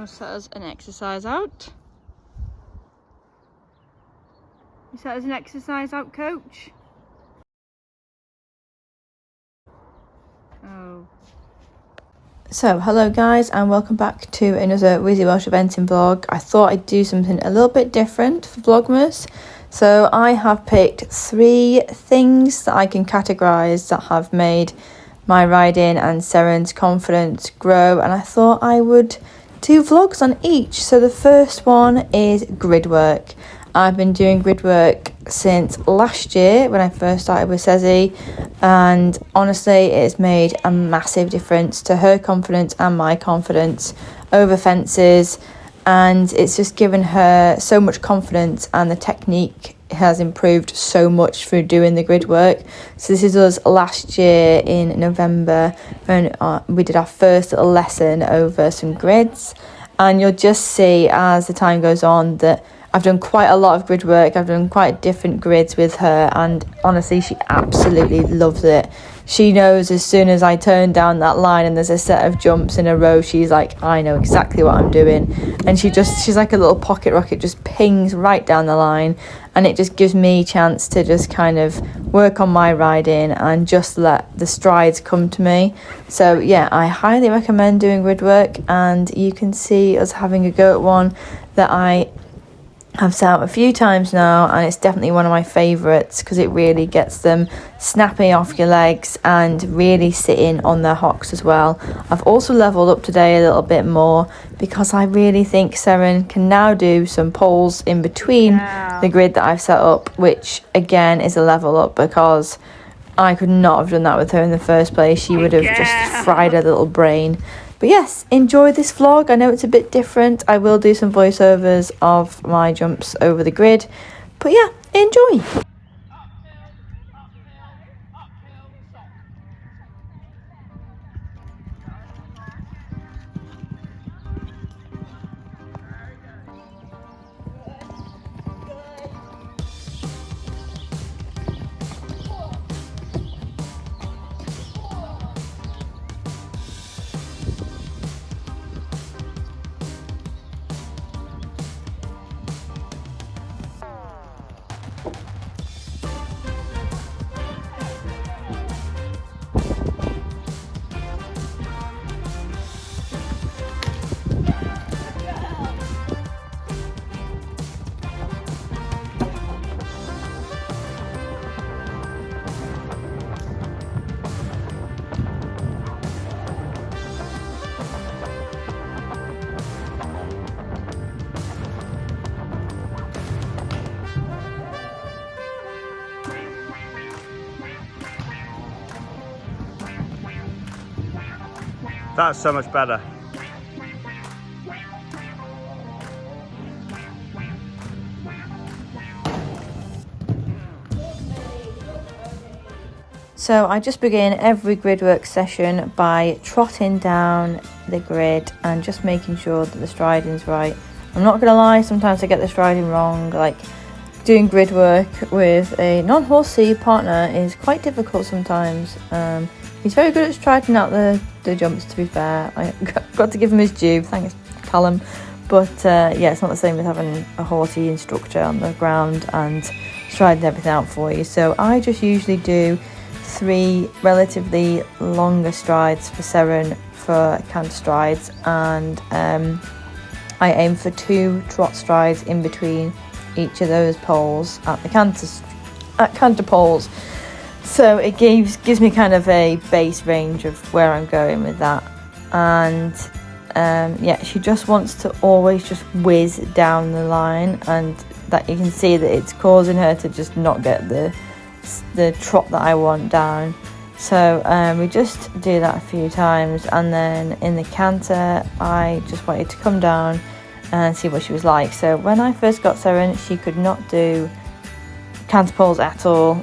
to set us an exercise out. You set us an exercise out, coach? Oh. So, hello guys, and welcome back to another Wheezy Welsh eventing vlog. I thought I'd do something a little bit different for Vlogmas. So I have picked 3 things that I can categorise that have made my riding and Seren's confidence grow, and I thought I would do vlogs on each. So the first one is Gridwork. I've been doing Gridwork since last year when I first started with Sezzy, and honestly it's made a massive difference to her confidence and my confidence over fences, and it's just given her so much confidence, and the technique has improved so much through doing the grid work. So this is us last year in November when we did our first little lesson over some grids, and you'll just see as the time goes on that I've done quite a lot of grid work. I've done quite different grids with her, and honestly she absolutely loves it. She knows as soon as I turn down that line and there's a set of jumps in a row, she's like, I know exactly what I'm doing. And she's like a little pocket rocket, just pings right down the line, and it just gives me a chance to just kind of work on my riding and just let the strides come to me. So yeah, I highly recommend doing grid work, and you can see us having a go at one that I have set out a few times now, and it's definitely one of my favourites because it really gets them snapping off your legs and really sitting on their hocks as well. I've also levelled up today a little bit more because I really think Seren can now do some poles in between the grid that I've set up, which again is a level up because I could not have done that with her in the first place. She would have just fried her little brain. But yes, enjoy this vlog. I know it's a bit different. I will do some voiceovers of my jumps over the grid. But yeah, enjoy. That's so much better. So I just begin every gridwork session by trotting down the grid and just making sure that the striding's right. I'm not going to lie, sometimes I get the striding wrong. Like doing grid work with a non-horsey partner is quite difficult sometimes. He's very good at striding out the jumps, to be fair. I got to give him his due, thanks Callum. But yeah, it's not the same as having a horsey instructor on the ground and striding everything out for you. So I just usually do 3 relatively longer strides for Seren for canter strides, and I aim for 2 trot strides in between each of those poles at the canter poles. So it gives me kind of a base range of where I'm going with that. And yeah, she just wants to always just whiz down the line, and that you can see that it's causing her to just not get the trot that I want down. So we just do that a few times, and then in the canter I just wanted to come down and see what she was like. So when I first got Seren, she could not do canter poles at all.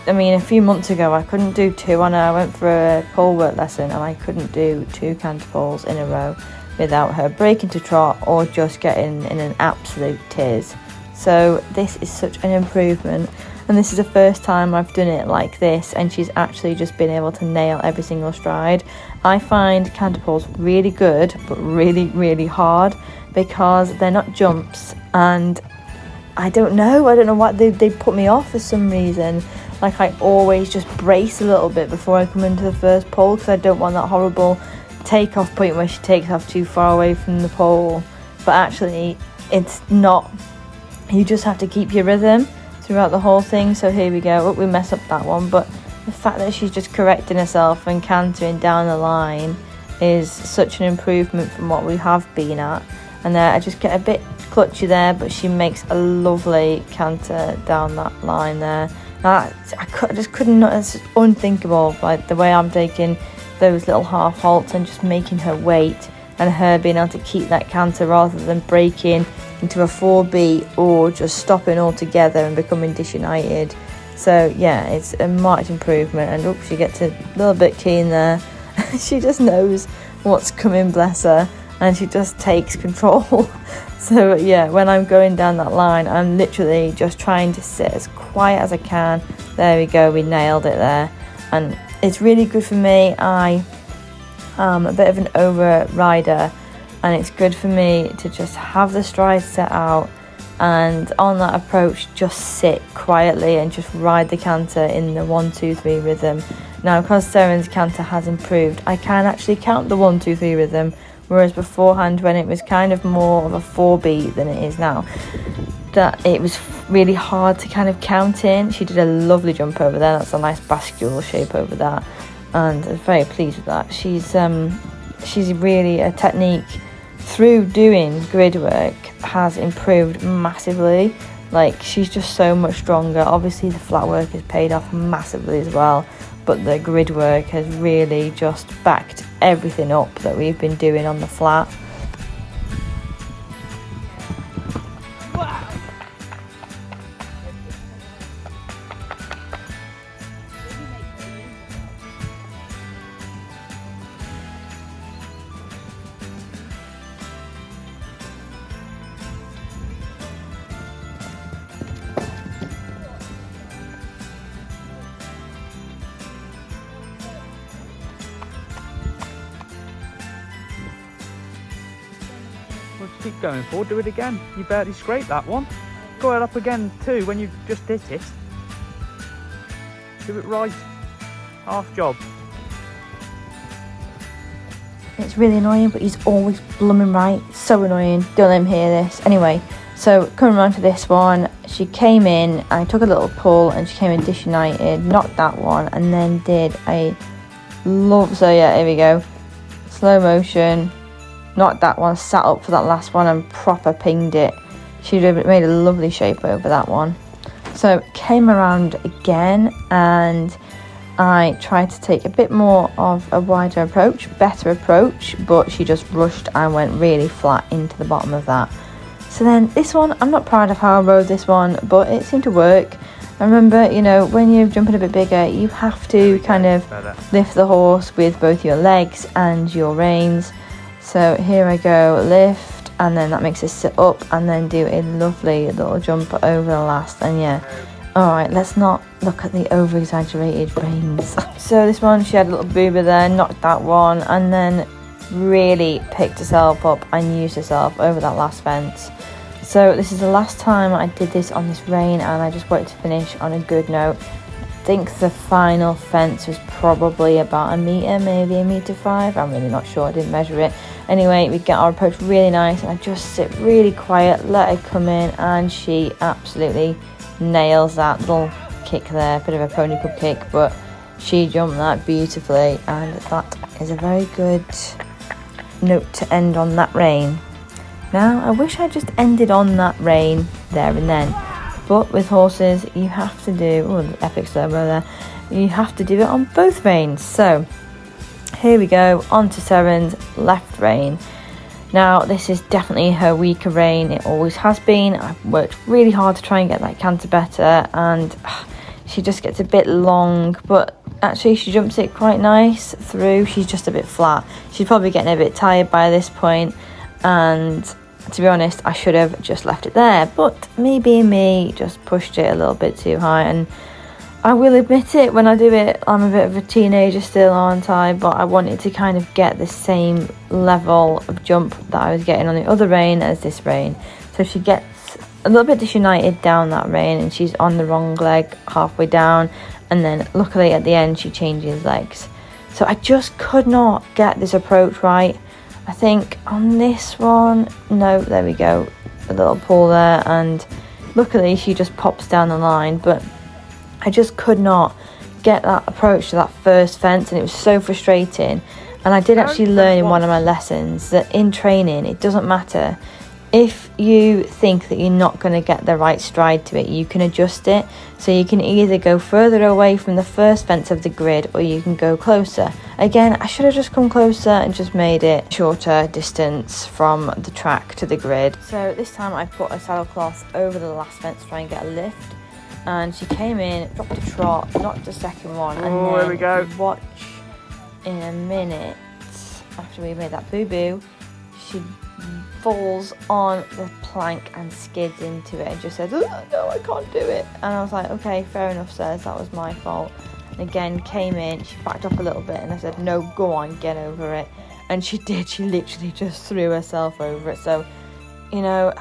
I mean, a few months ago I couldn't do 2 on her. I went for a pole work lesson and I couldn't do 2 canter poles in a row without her breaking to trot or just getting in an absolute tiz. So this is such an improvement. and this is the first time I've done it like this, and she's actually just been able to nail every single stride. I find canter pulls really good, but really, really hard, because they're not jumps, and I don't know what they put me off for some reason. Like, I always just brace a little bit before I come into the first pull, because I don't want that horrible takeoff point where she takes off too far away from the pole. But actually, it's not. You just have to keep your rhythm throughout the whole thing. So here we go. Oh, we mess up that one, but the fact that she's just correcting herself and cantering down the line is such an improvement from what we have been at. And I just get a bit clutchy there, but she makes a lovely canter down that line there. I just couldn't. It's unthinkable, like the way I'm taking those little half halts and just making her wait, and her being able to keep that canter rather than breaking into a 4B or just stopping altogether and becoming disunited. So yeah, it's a marked improvement. And she gets a little bit keen there. She just knows what's coming, bless her, and she just takes control. So yeah, when I'm going down that line, I'm literally just trying to sit as quiet as I can. There we go, we nailed it there. And it's really good for me. I am a bit of an over rider, and it's good for me to just have the stride set out, and on that approach just sit quietly and just ride the canter in the 1, 2, 3 rhythm. Now, because Seren's canter has improved, I can actually count the 1, 2, 3 rhythm, whereas beforehand, when it was kind of more of a 4 beat than it is now, that it was really hard to kind of count in. She did a lovely jump over there. That's a nice bascule shape over that, and I'm very pleased with that. She's really, a technique through doing grid work has improved massively. Like, she's just so much stronger. Obviously the flat work has paid off massively as well, but the grid work has really just backed everything up that we've been doing on the flat. Well, just keep going forward, do it again. You barely scraped that one. Go it up again too when you just hit it. Do it right. Half job. It's really annoying, but he's always blooming right. So annoying. Don't let him hear this. Anyway, so coming around to this one, she came in, I took a little pull, and she came in disunited, knocked that one, and then did a love. So yeah, here we go. Slow motion. Knocked that one, sat up for that last one, and proper pinged it. She made a lovely shape over that one. So came around again, and I tried to take a bit more of a wider approach, better approach, but she just rushed and went really flat into the bottom of that. So then this one, I'm not proud of how I rode this one, but it seemed to work. I remember, you know, when you're jumping a bit bigger, you have to kind of lift the horse with both your legs and your reins. So here I go, lift, and then that makes us sit up, and then do a lovely little jump over the last. And yeah, alright, let's not look at the over exaggerated reins. So this one, she had a little boober there, knocked that one, and then really picked herself up and used herself over that last fence. So this is the last time I did this on this rein, and I just wanted to finish on a good note. I think the final fence was probably about 1 metre, maybe 1.5 metres. I'm really not sure, I didn't measure it. Anyway, we get our approach really nice, and I just sit really quiet, let her come in, and she absolutely nails that little kick there. Bit of a pony club kick, but she jumped that beautifully, and that is a very good note to end on that rein. Now, I wish I just ended on that rein there and then. But with horses, you have to do, oh, the epic servo there, you have to do it on both reins. So here we go, on to Seren's left rein. Now, this is definitely her weaker rein. It always has been. I've worked really hard to try and get that canter better, and she just gets a bit long, but actually she jumps it quite nice through. She's just a bit flat. She's probably getting a bit tired by this point, and To be honest, I should have just left it there, but me being me, just pushed it a little bit too high. And I will admit it, when I do it, I'm a bit of a teenager still, aren't I? But I wanted to kind of get the same level of jump that I was getting on the other rein as this rein. So she gets a little bit disunited down that rein, and she's on the wrong leg halfway down, and then luckily at the end she changes legs. So I just could not get this approach right. I think on this one, no, there we go, a little pull there, and luckily she just pops down the line, but I just could not get that approach to that first fence, and it was so frustrating. And I did actually learn in one of my lessons that in training, it doesn't matter. If you think that you're not going to get the right stride to it, you can adjust it. So you can either go further away from the first fence of the grid, or you can go closer. Again, I should have just come closer and just made it shorter distance from the track to the grid. So this time I put a saddlecloth over the last fence to try and get a lift. And she came in, dropped a trot, knocked the second one, and then there we go. Watch in a minute, after we made that boo-boo, she falls on the plank and skids into it and just said, "Oh, no, I can't do it." And I was like, okay, fair enough, sirs, that was my fault. And again, came in, she backed up a little bit, and I said, no, go on, get over it. And she did. She literally just threw herself over it. So, you know,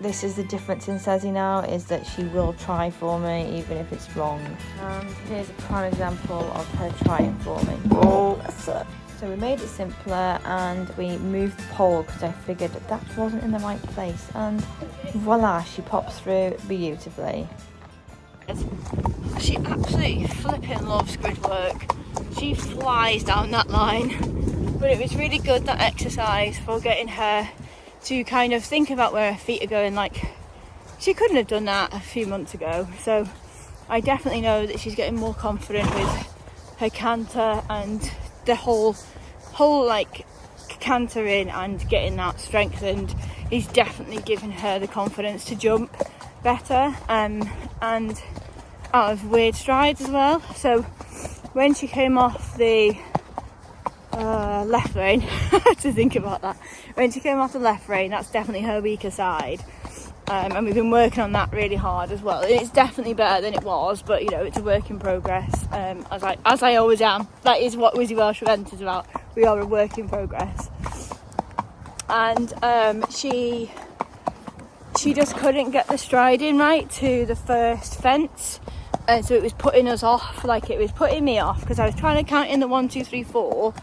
this is the difference in Sezzy now, is that she will try for me even if it's wrong. And here's a prime example of her trying for me. Oh, bless her. So we made it simpler, and we moved the pole because I figured that wasn't in the right place, and voila, she pops through beautifully. She absolutely flipping loves Gridwork. She flies down that line, but it was really good, that exercise, for getting her to kind of think about where her feet are going. Like, she couldn't have done that a few months ago, so I definitely know that she's getting more confident with her canter and the whole like cantering, and getting that strengthened is definitely giving her the confidence to jump better, and out of weird strides as well. So when she came off the left rein, I had to think about that. When she came off the left rein, that's definitely her weaker side, and we've been working on that really hard as well. It's definitely better than it was, but you know, it's a work in progress, as I always am. That is what Wizzy Welsh Event is about. We are a work in progress. And she just couldn't get the stride in right to the first fence, and so it was putting us off. Like, it was putting me off, because I was trying to count in the 1, 2, 3, 4,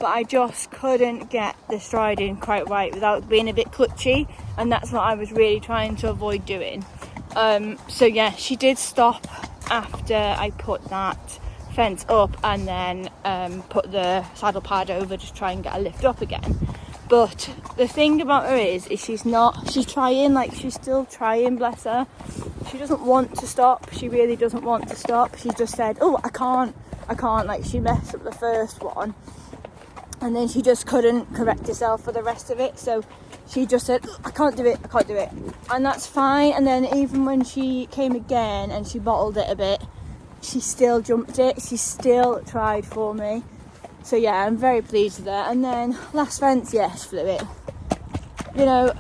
but I just couldn't get the stride in quite right without being a bit clutchy, and that's what I was really trying to avoid doing. So yeah, she did stop after I put that fence up, and then put the saddle pad over to try and get a lift up again. But the thing about her is she's trying, like, she's still trying, bless her. She doesn't want to stop. She really doesn't want to stop. She just said, oh, I can't. Like, she messed up the first one, and then she just couldn't correct herself for the rest of it. So she just said, I can't do it. And that's fine. And then even when she came again and she bottled it a bit, she still jumped it. She still tried for me. So yeah, I'm very pleased with her. And then last fence, yes, flew it. You know,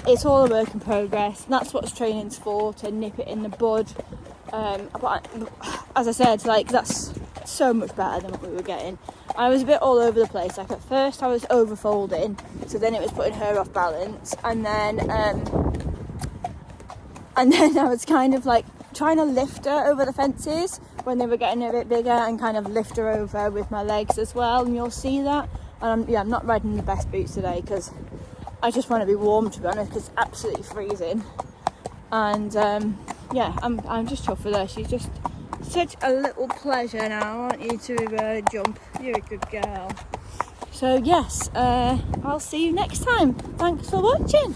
it's all a work in progress. And that's what training's for, to nip it in the bud. But as I said, like, that's so much better than what we were getting. I was a bit all over the place. Like, at first I was overfolding, so then it was putting her off balance, and then I was kind of like trying to lift her over the fences when they were getting a bit bigger, and kind of lift her over with my legs as well, and you'll see that. And I'm not riding the best boots today because I just want to be warm, to be honest, because it's absolutely freezing. And yeah, I'm just chuffed with her. She's just such a little pleasure now, aren't you, to jump. You're a good girl. So yes, I'll see you next time. Thanks for watching.